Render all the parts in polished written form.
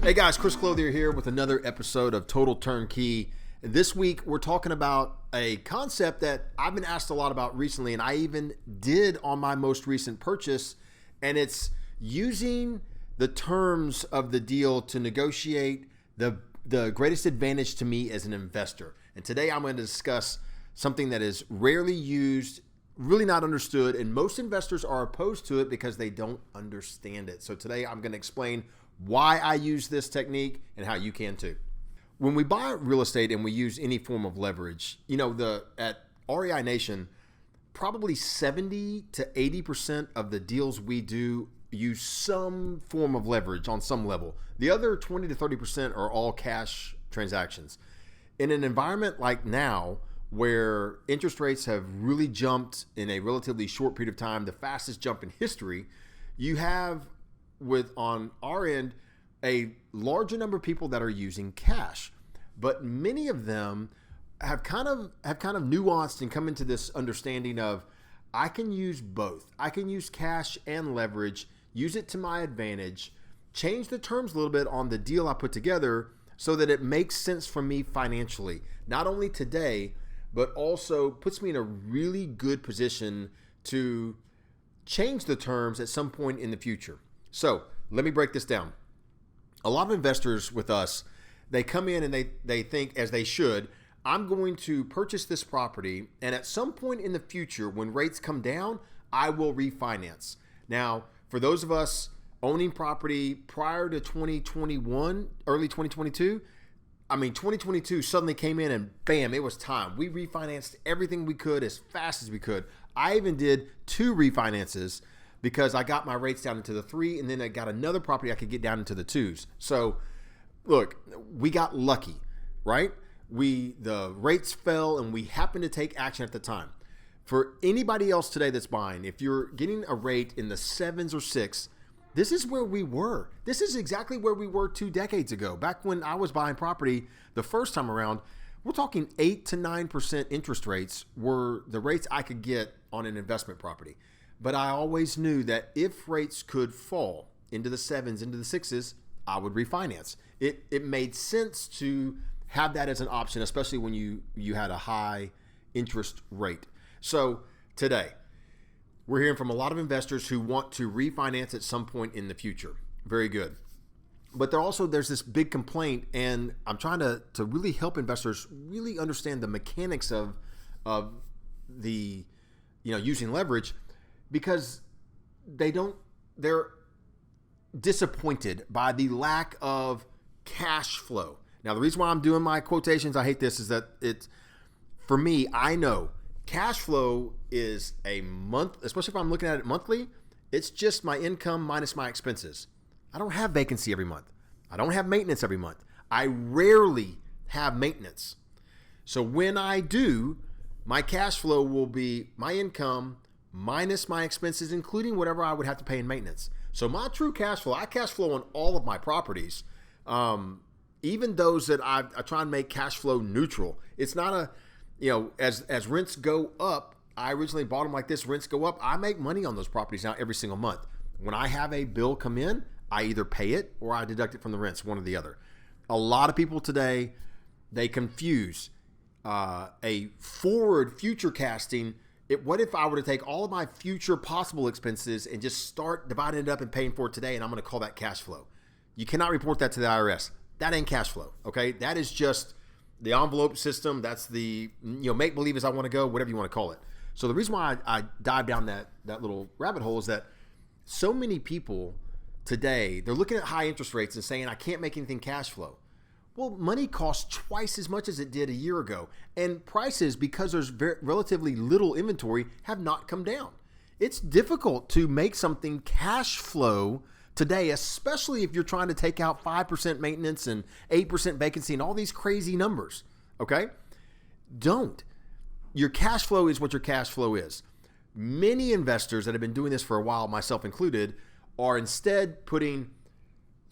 Hey guys, Chris Clothier here with another episode of Total Turnkey. This week we're talking about a concept that I've been asked a lot about recently, and I even did on my most recent purchase, and it's using the terms of the deal to negotiate the greatest advantage to me as an investor. And today I'm going to discuss something that is rarely used, really not understood, and most investors are opposed to it because they don't understand it. So today I'm going to explain why I use this technique and how you can too. When we buy real estate and we use any form of leverage, at REI Nation, probably 70 to 80% of the deals we do use some form of leverage on some level. The other 20 to 30% are all cash transactions. In an environment like now, where interest rates have really jumped in a relatively short period of time, the fastest jump in history, you have on our end a larger number of people that are using cash, but many of them have kind of nuanced and come into this understanding of, I can use both. I can use cash and leverage, use it to my advantage, change the terms a little bit on the deal I put together so that it makes sense for me financially, not only today, but also puts me in a really good position to change the terms at some point in the future. So let me break this down. A lot of investors with us, they come in and they think, as they should, I'm going to purchase this property, and at some point in the future, when rates come down, I will refinance. Now, for those of us owning property prior to 2021, early 2022, 2022 suddenly came in and bam, it was time. We refinanced everything we could as fast as we could. I even did 2 refinances because I got my rates down into the 3, and then I got another property I could get down into the 2s. So look, we got lucky, right? The rates fell and we happened to take action at the time. For anybody else today that's buying, if you're getting a rate in the 7s or 6, this is where we were. This is exactly where we were 2 decades ago. Back when I was buying property the first time around, we're talking 8 to 9% interest rates were the rates I could get on an investment property. But I always knew that if rates could fall into the 7s, into the 6s, I would refinance. It made sense to have that as an option, especially when you had a high interest rate. So today, we're hearing from a lot of investors who want to refinance at some point in the future. Very good. But there's this big complaint, and I'm trying to really help investors really understand the mechanics of the using leverage, because they're disappointed by the lack of cash flow. Now, the reason why I'm doing my quotations, I hate this, is that for me, I know cash flow is a month, especially if I'm looking at it monthly, it's just my income minus my expenses. I don't have vacancy every month. I don't have maintenance every month. I rarely have maintenance. So when I do, my cash flow will be my income minus my expenses, including whatever I would have to pay in maintenance. So my true cash flow, I cash flow on all of my properties, even those that I try and make cash flow neutral. It's not as rents go up, I originally bought them like this, rents go up, I make money on those properties now every single month. When I have a bill come in, I either pay it or I deduct it from the rents, one or the other. A lot of people today, they confuse a forward future casting. What if I were to take all of my future possible expenses and just start dividing it up and paying for it today, and I'm going to call that cash flow? You cannot report that to the IRS. That ain't cash flow, okay? That is just the envelope system. That's the make-believe as I want to go, whatever you want to call it. So the reason why I dive down that little rabbit hole is that so many people today, they're looking at high interest rates and saying, I can't make anything cash flow. Well, money costs twice as much as it did a year ago. And prices, because there's relatively little inventory, have not come down. It's difficult to make something cash flow today, especially if you're trying to take out 5% maintenance and 8% vacancy and all these crazy numbers, okay? Don't. Your cash flow is what your cash flow is. Many investors that have been doing this for a while, myself included, are instead putting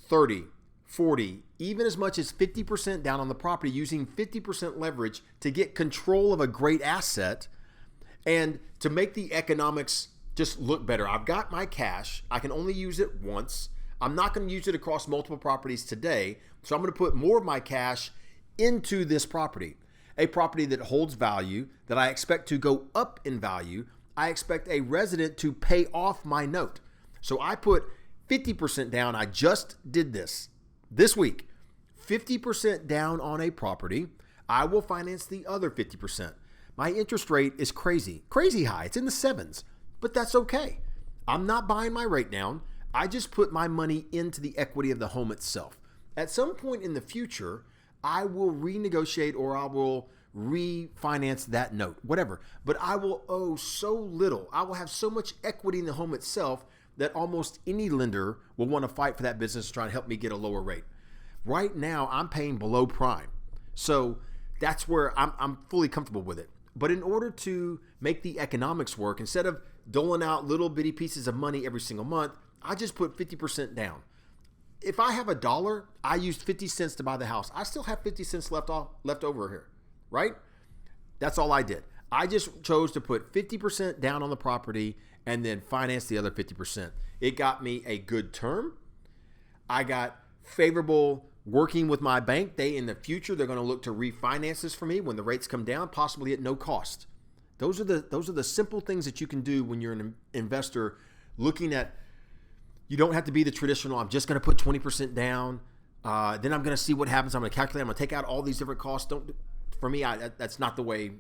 30, 40, even as much as 50% down on the property, using 50% leverage to get control of a great asset and to make the economics just look better. I've got my cash. I can only use it once. I'm not going to use it across multiple properties today. So I'm going to put more of my cash into this property, a property that holds value, that I expect to go up in value. I expect a resident to pay off my note. So I put 50% down. I just did this week. 50% down on a property. I will finance the other 50%. My interest rate is crazy high. It's in the 7s, but that's okay. I'm not buying my rate down. I just put my money into the equity of the home itself. At some point in the future, I will renegotiate or I will refinance that note, whatever. But I will owe so little. I will have so much equity in the home itself that almost any lender will want to fight for that business to try and help me get a lower rate. Right now, I'm paying below prime. So that's where I'm fully comfortable with it. But in order to make the economics work, instead of doling out little bitty pieces of money every single month, I just put 50% down. If I have $1, I used 50 cents to buy the house. I still have 50 cents left over here, right? That's all I did. I just chose to put 50% down on the property and then finance the other 50%. It got me a good term. I got favorable working with my bank. In the future, they're going to look to refinance this for me when the rates come down, possibly at no cost. Those are the simple things that you can do when you're an investor looking at. You don't have to be the traditional, I'm just going to put 20% down. Then I'm going to see what happens. I'm going to calculate. I'm going to take out all these different costs. For me, that's not the way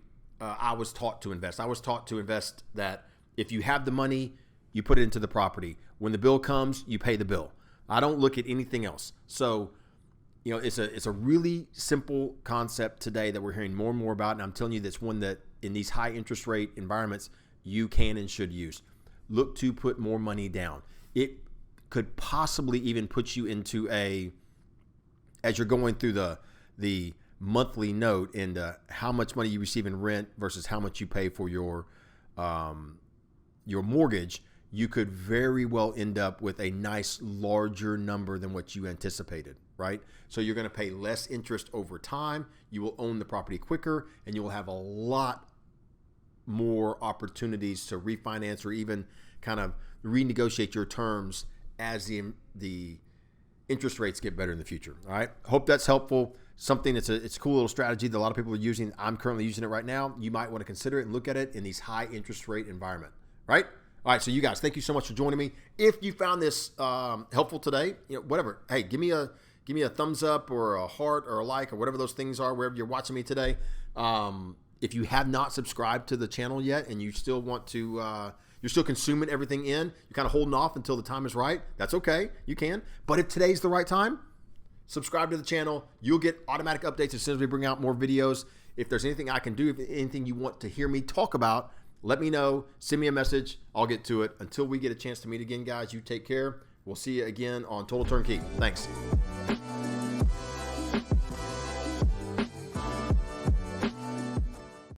I was taught to invest. I was taught to invest that if you have the money, you put it into the property. When the bill comes, you pay the bill. I don't look at anything else. So, it's a really simple concept today that we're hearing more and more about. And I'm telling you, that's one that in these high interest rate environments, you can and should use. Look to put more money down. It could possibly even put you into as you're going through the monthly note and how much money you receive in rent versus how much you pay for your mortgage, you could very well end up with a nice larger number than what you anticipated, right? So you're going to pay less interest over time. You will own the property quicker, and you will have a lot more opportunities to refinance or even kind of renegotiate your terms as the interest rates get better in the future. All right. Hope that's helpful. Something it's a cool little strategy that a lot of people are using. I'm currently using it right now. You might want to consider it and look at it in these high interest rate environment. Right. All right. So you guys, thank you so much for joining me. If you found this helpful today, whatever. Hey, give me a thumbs up or a heart or a like or whatever those things are wherever you're watching me today. If you have not subscribed to the channel yet and you still want to you're still consuming everything in, you're kind of holding off until the time is right, that's okay. You can. But if today's the right time, subscribe to the channel. You'll get automatic updates as soon as we bring out more videos. If there's anything I can do, if anything you want to hear me talk about, let me know. Send me a message. I'll get to it. Until we get a chance to meet again, guys, you take care. We'll see you again on Total Turnkey. Thanks.